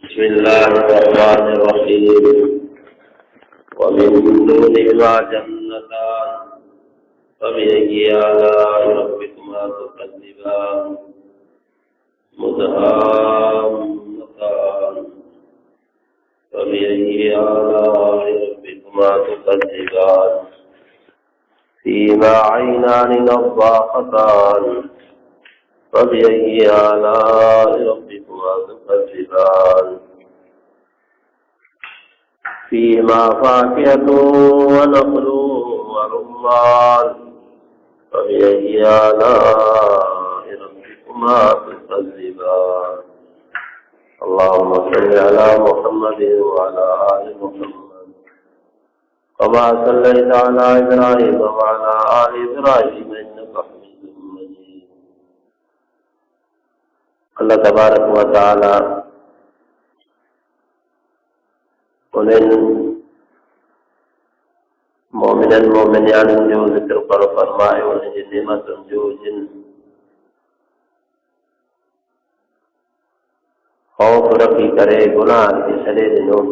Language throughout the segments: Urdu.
بسم الله الرحمن الرحيم ومن دونهما جنتان فبأي آلاء ربكما تكذبان مدهامتان فبأي آلاء ربكما تكذبان فيهما عينان نضاختان فبأي آلاء ربكما تكذبان فيهما فاكهة ونخل ورمان فبأي آلاء ربكما تكذبان اللهم صل على محمد وعلى آل محمد كما صليت على إبراهيم وعلى آل إبراهيم إنك حميد مجيد. اللہ تبارک و تعالی انہیں مومنن مومنان جو ذکر پر فرمائے انہیں جن نعمتن جو جن خوف رکھی کرے گناہ کی سرے دنوں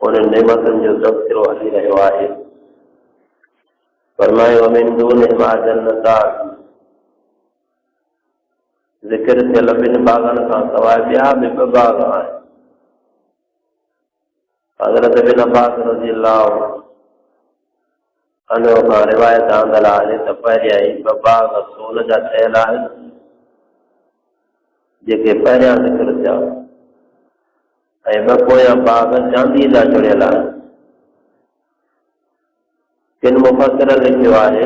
انہیں نعمتن جو تذکرو حلی رہو آئے فرمائے ومن دونہما جنتان ذکر سے لبن باغن کا سوائے بیا میں باغ آئے. حضرت بن عباس رضی اللہ عنہ کا روایت آندل آئے تو پہلے آئی باغ سول جا ٹھہل آئے جیکے پہلے ذکر جا اے بکویا باغ چاندی جا جڑیل آئے. کن مفسر لکھو آئے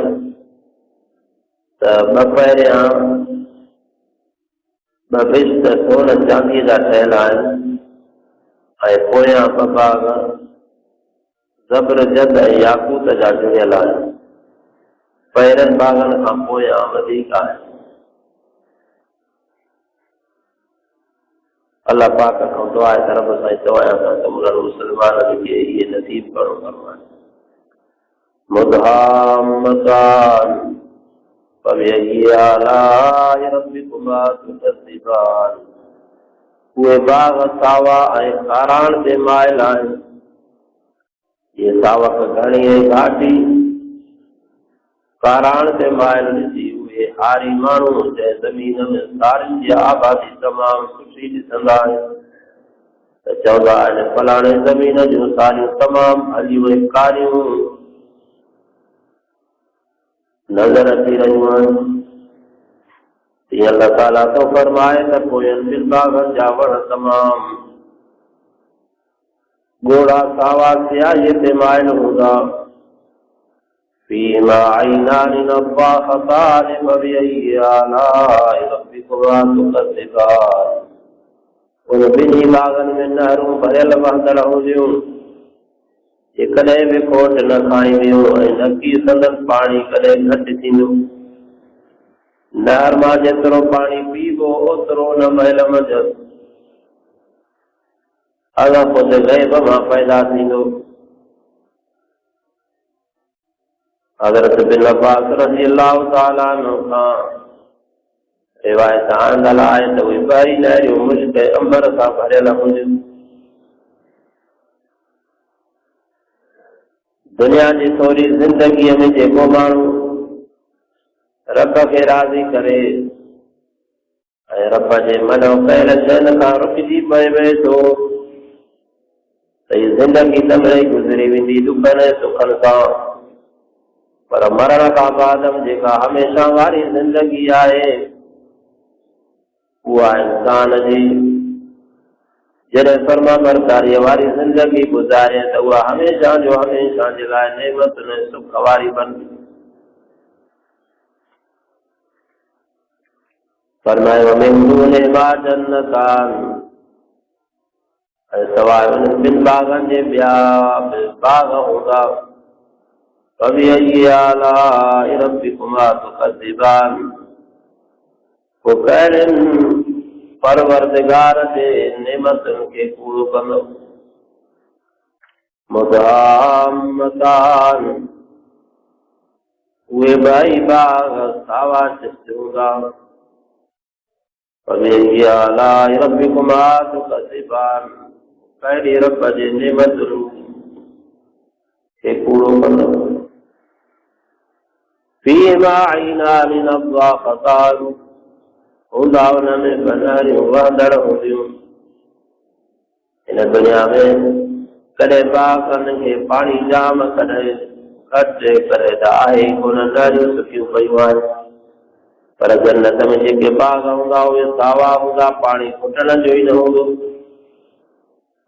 تو بپہلے ببشت سول چاندی جا ٹھہل آئے اے پویا باغ زبر جد یاقوت جا جڑیل آئے. پہرن باغن کھا پویا وڌیک آئے. اللہ پاک کو دعا ہے طرف سے دعا ہے تمام مسلمان کے یہ نصیب کرو فرمائے. مدہامتان فبأي آلاء ربكما تكذبان وہ باغ ساوا اے کاران دے مائل آئے. یہ ساوک گھنی ہے گھاٹی کاران دے مائل نسی ہوئے ہاری مانو جے زمین میں ساری جی آبادی تمام خوشی ڈسندا ہے. چودا ہے فلانے زمین جو ساری تمام علی و کاریوں نظر اچھی رہی یہ اللہ تعالیٰ تو فرمائے تو کوئی انفل باغ جاور تمام گوڑا ساوا سیاہی تمائل ہوگا. فیما عینان نضاختان فبأي آلاء ربكما تكذبان ان بنی باغن میں نہروں بھرل بہتر ہو جیوں یہ کدے بھی کوٹ نہ کھائیں دیوں نکی سندن پانی کدے گھٹ تھینو نہر ماں جترو پانی پیبو اترو نہ محل مجد اگا خود غیب ماں پیدا تھینو. حضرت بن عباس رضی اللہ تعالیٰ عنہ کا روایت آندل آئے تو وی باری نہری مشک امبر کا بھرل مجد. دنیا جی تھوڑی زندگی میں جیکو مانو رب کے راضی کرے اے رب جے منو پہل شن کا رکجی پئے وے تو یہ زندگی تمہیں گزری ویندی دکھن سکھن کا پر مرن کا بعدم جیکا ہمیشہ واری زندگی آئے وہ انسان جی جنہیں فرما برداری واری زندگی گزارے تو وہ ہمیشہ جو ہمیشہ جلائے نعمت نے سکھ واری بن فرمائے ومن دونہما جنتان سوائے ان بن باغن جے بیا باغ ہوگا. فبأي آلاء ربكما تكذبان وہ کہن پروردگار دے نعمت کے کوڑ بنو. مدہامتان وہ بائی باغ ساوا چستوں گا فبأي آلاء ربكما تكذبان کہڑی رب جی نعمت کے پورو کنو فیما عینان نضاختان ہنداون میں بناری وحدڑ ہوندیوں ان دنیا میں کدے باغن کے پانی جام کدے کٹے کرے داہی کون ناریوں سکیوں پیوان پر جنت میں جے باغ ہوندا ہوئے ساوا ہوندا پانی کھٹن جو ہی نہ ہوندو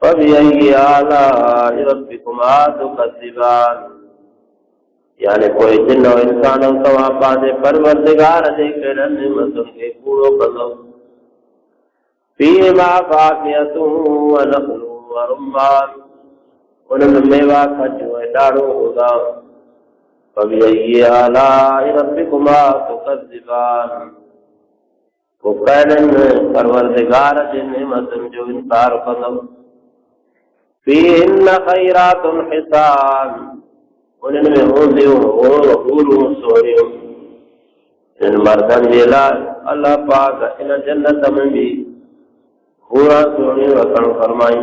فبأي آلاء ربكما تكذبان یعنی کوئی جن و انسان و تمام پانے پروردگار دے کڑن نعمتن کے پورو کندو فیما فاکیت و نخل و رمان انہوں میوہ کھجو ہے ڈاڑو ہوگا فبأي آلاء ربكما تكذبان وہ کڑن پروردگار دے نعمتن جو انکار کندو فیہن خیرات حسان انہوں میں ہوندیوں اور حوروں سوریوں ان مردن جیلا اللہ پاک ان جنت میں بھی حورا سوریوں رکھن فرمائیں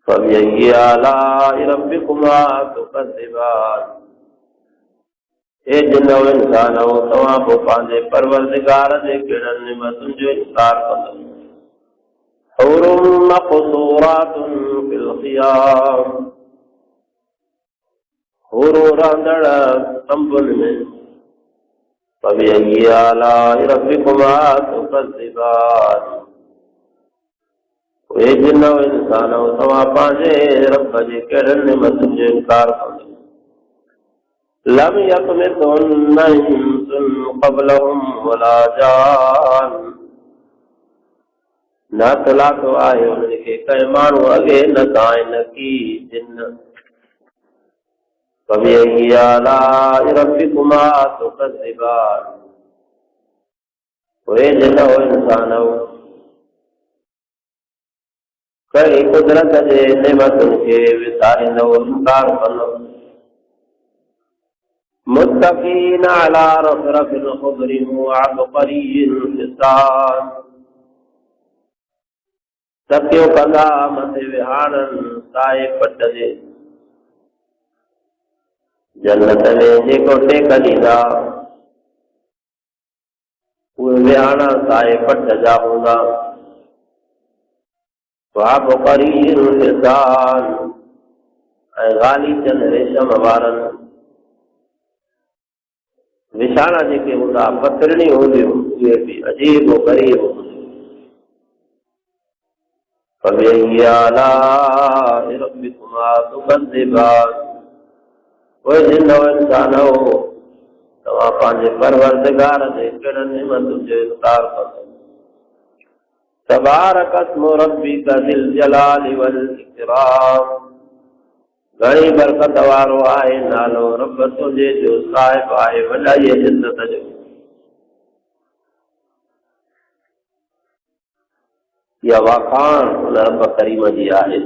فبأي آلاء ربكما تكذبان اے جن و انسان و تمام پاندے پروردگار دے کڑن نعمتن جو انکار کندو حور مقصورات فی الخیام حور راندڑ تمبل میں فبأي آلاء ربكما تكذبان وہ جن و انسان و تمام پاندے رب جے کڑن نعمتن جو انکار کندو لم يطمثهن انس قبلهم ولا جان نہ طلاق آئے انہوں کے کئی مانو اگے نہ دائیں نہ کی جن فبأي آلاء ربكما تكذبان وہ جن و انسان ہو کئی قدرت جے نعمتن کے وساری نو انکار کنو متقین علی رفرف خضر وعبقری حسان تکیو کندا متے وہاڑن سائے پٹ دے جنت میں جیکو ٹیک ڈیندا وہ وہاڑا سائے پٹ جا ہوندا وعبقری حسان اے غالی چن ریشم وارن وشانا جے کے ہوندا پترنی ہوندی یہ بھی عجیب و غریب فبأي آلاء ربكما تكذبان وہ جن و انسان ہو تمام پانچے پروردگار دے کڑن نعمت جو انکار کرو تبارک اسم ربک ذی الجلال والاکرام گھڑی برکت وارو آئے نالو رب تجھے جو صاحب آئے وڈائی عزت جو یا واقعان رب کریم جی آئے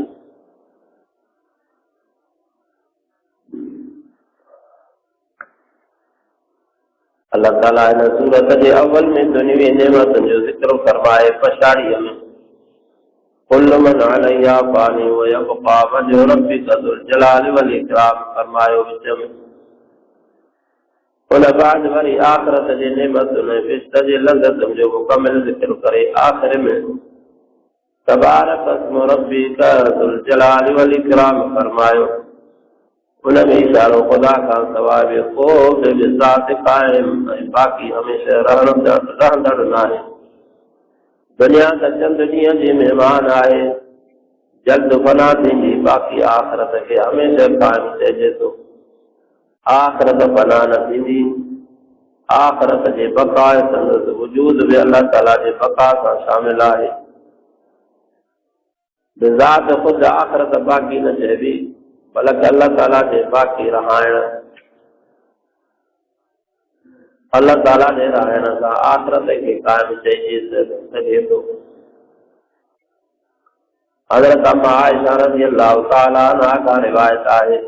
اللہ تعالیٰ نے سورت کے اول میں دنیوی نعمت جو ذکر فرمائے پشاڑی میں کل من علیہ فانی ویبقى وجہ ربک ذو الجلال والاکرام فرمائے وچ میں ان بعد وری آخرت جی نعمت نے فشت جی لذت جو مکمل ذکر کرے آخر میں تبارک اسم ربک ذو الجلال والاکرام فرمائے ان میں اشارہ خدا کا ثواب خوب بذات قائم باقی ہمیشہ رہندڑ نہ ہے دنیا کا چند ڈیاں جی مہمان آئے جلد فنا تھی باقی آخرت کے ہمیشہ قائم تھے تو آخرت فنا نہ تھی آخرت جے بقا سندس وجود بھی اللہ تعالیٰ جے بقا کا شامل ہے بذات خود آخرت باقی نہ چاہیے بلکہ اللہ تعالیٰ جے باقی رہائن اللہ تعالیٰ نے رہائن کا آخرت کے قائم چاہیے سکے تو حضرت اما عائشہ رضی اللہ تعالیٰ عنہ کا روایت ہے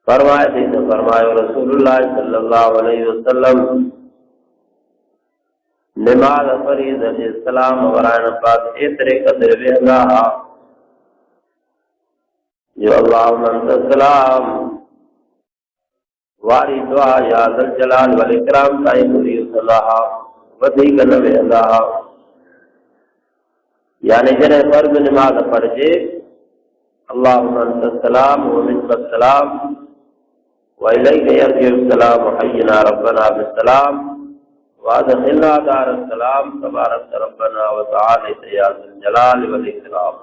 فرمائے تھے تو فرمائے رسول اللہ صلی اللہ علیہ وسلم نماز فریضہ اسلام ورائن پاس ایترے قدر ویہدا جو اللہم انت السلام واری دعا یا ذل جلال والاکرام تائی پوری صلاح ودھیک نہ ویہدا یعنی جنہیں فرض نماز پڑھ جے اللہم انت السلام ومنک السلام وإلیک یرجع السلام حینا ربنا بالسلام وادخلنا دار السلام تبارک ربنا وتعالی یا ذی الجلال والاکرام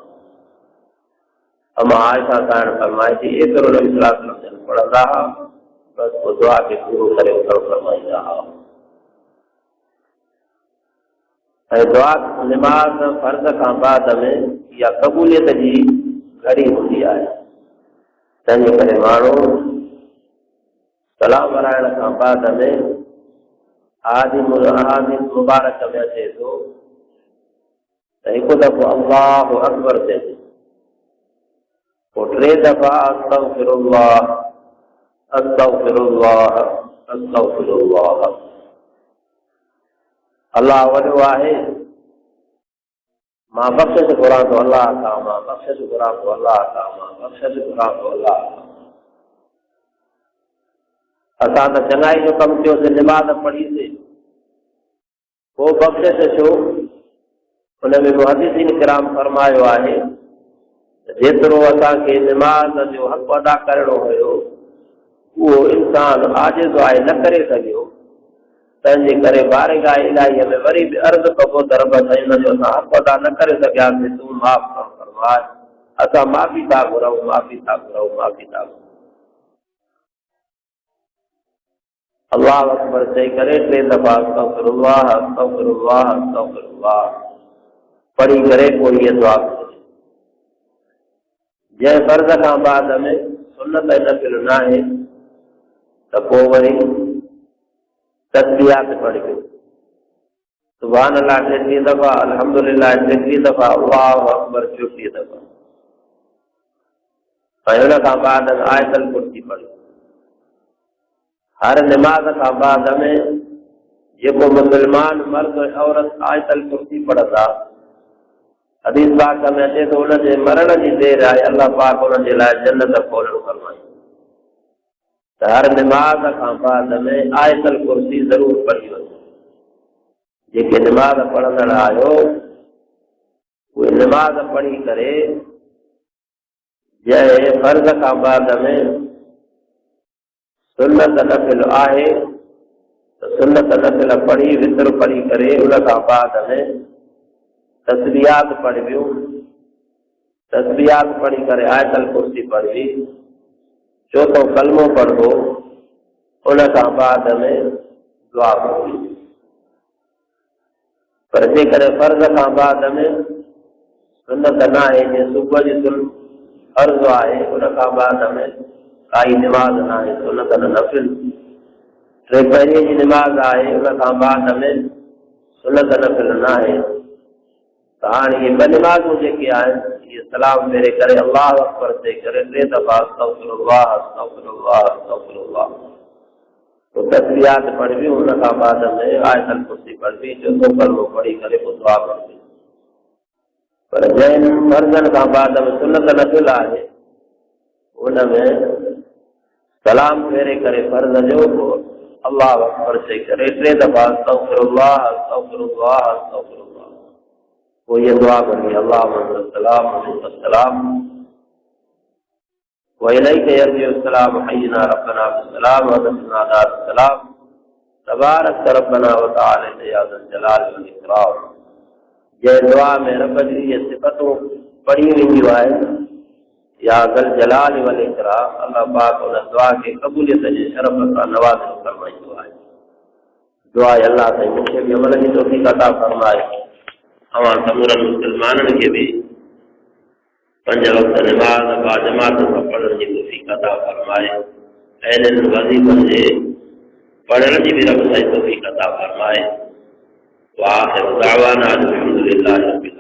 اما عائشہ صاحب فرمائی تھی ایک نبی صلی اللہ علیہ وسلم پڑھ رہا بس وہ دعا کے شروع کرے اتر فرمائی رہا دعا نماز فرض کا بعد میں یا قبولیت جی گھڑی ہوتی ہے تنجھے کرے مانو سلام ورائن کا بعد میں آدھی مبارک میں اچھے تو ایک دفعہ اللہ اکبر سے اور 3 دفعہ استغفر اللہ استغفر اللہ استغفر اللہ اللہ وجہ ہے ماں بخشش قرآن تو اللہ کا ماں بخشش قرآن تو اللہ کا ماں بخشش قرآن تو اللہ کا اسان چنگائی جو کم کیوں سے نماز پڑھی سے وہ بخشش شو ان میں محدثین کرام فرمایا ہے جیترو اسان کے نماز جو حق ادا کرنو ہو وہ انسان عاجز ہے نہ کرے سگیو تنجے کرے بارگاہ الہی میں وری بھی عرض کبو درب سائن جو حق ادا نہ کرے سگیا سے تو معاف فرما اسا معافی تا گرو معافی تا گرو معافی تا گرو اللہ اکبر سے کرے 3 دفعہ استغفر اللہ استغفر اللہ استغفر اللہ پڑھی کرے کوئی یہ دعا جے فرض کا بعد میں سنت نفل نہ ہے تو وری تسبیحات پڑھ کے سبحان اللہ 33 دفعہ الحمدللہ 33 دفعہ اللہ اکبر 34 دفعہ پہلا کا بعد آیت الکرسی پڑھ ہر نماز کا بعد میں یہ کو مسلمان مرد عورت آیت الکرسی پڑھتا حدیث پاک میں اچھے تو انہوں نے مرن جی دیر آئے اللہ پاک انہوں نے لائے جنت کھولن فرمائی ہر نماز کا بعد میں آیت الکرسی ضرور پڑھی ہوتی جے کہ نماز پڑھنا آئے وہ نماز پڑھی کرے جے فرض کا بعد میں سنت نفل آئے تو سنت نفل پڑھی وطر پڑھی کرے ان کا بعد میں تسبیحات پڑھیو تسبیحات پڑھی کرے آیت الکرسی پڑھی چوتھوں کلموں پڑھو ان کا بعد میں دعا پڑھی پر جے کرے فرض کا بعد میں سنت نہ ہے جے صبح جی فرض آئے ان کا بعد میں کائی نماز نہ ہے سنت نفل پہلی جی نماز آئے ان کا بعد میں سنت نفل نہ ہے کہانی یہ بنمازوں جے کیا ہے یہ سلام میرے کرے اللہ اکبر سے کرے 3 دفعہ استغفر اللہ استغفر اللہ استغفر اللہ تو تسبیحات پڑھ بھی ان کا بعد میں آیت الکرسی پڑھ بھی جو تو کلمہ پڑھی کرے وہ دعا پڑھ بھی پر جن فرضن کا بعد میں سنت نفل آئے ان میں سلام میرے کرے فرض جو اللہ اکبر سے کرے 3 دفعہ استغفر اللہ استغفر اللہ استغفر اللہ وہ یہ دعا کرنی اللہم انت السلام ومنک السلام وإلیک یرجع السلام حینا ربنا بالسلام وادخلنا دار السلام تبارک ربنا وتعالی یا ذی الجلال والاکرام یہ دعا میں رب جی یہ صفتوں پڑھی ہوئی جو ہے یا ذی الجلال والاکرام اللہ پاک ان دعا کے قبولیت کے شرف کا نوازش فرمائی دعا ہے دعا اللہ سے مجھے بھی عمل کی توفیق عطا فرمائے ہمارا تمام مسلمانوں کے بھی 5 وقت نماز با جماعت کا پڑھنے کی توفیق عطا فرمائے اہل وظیفہ سے پڑھنے کی بھی رب سے توفیق عطا فرمائے وآخر دعوانا الحمدللہ رب العالمین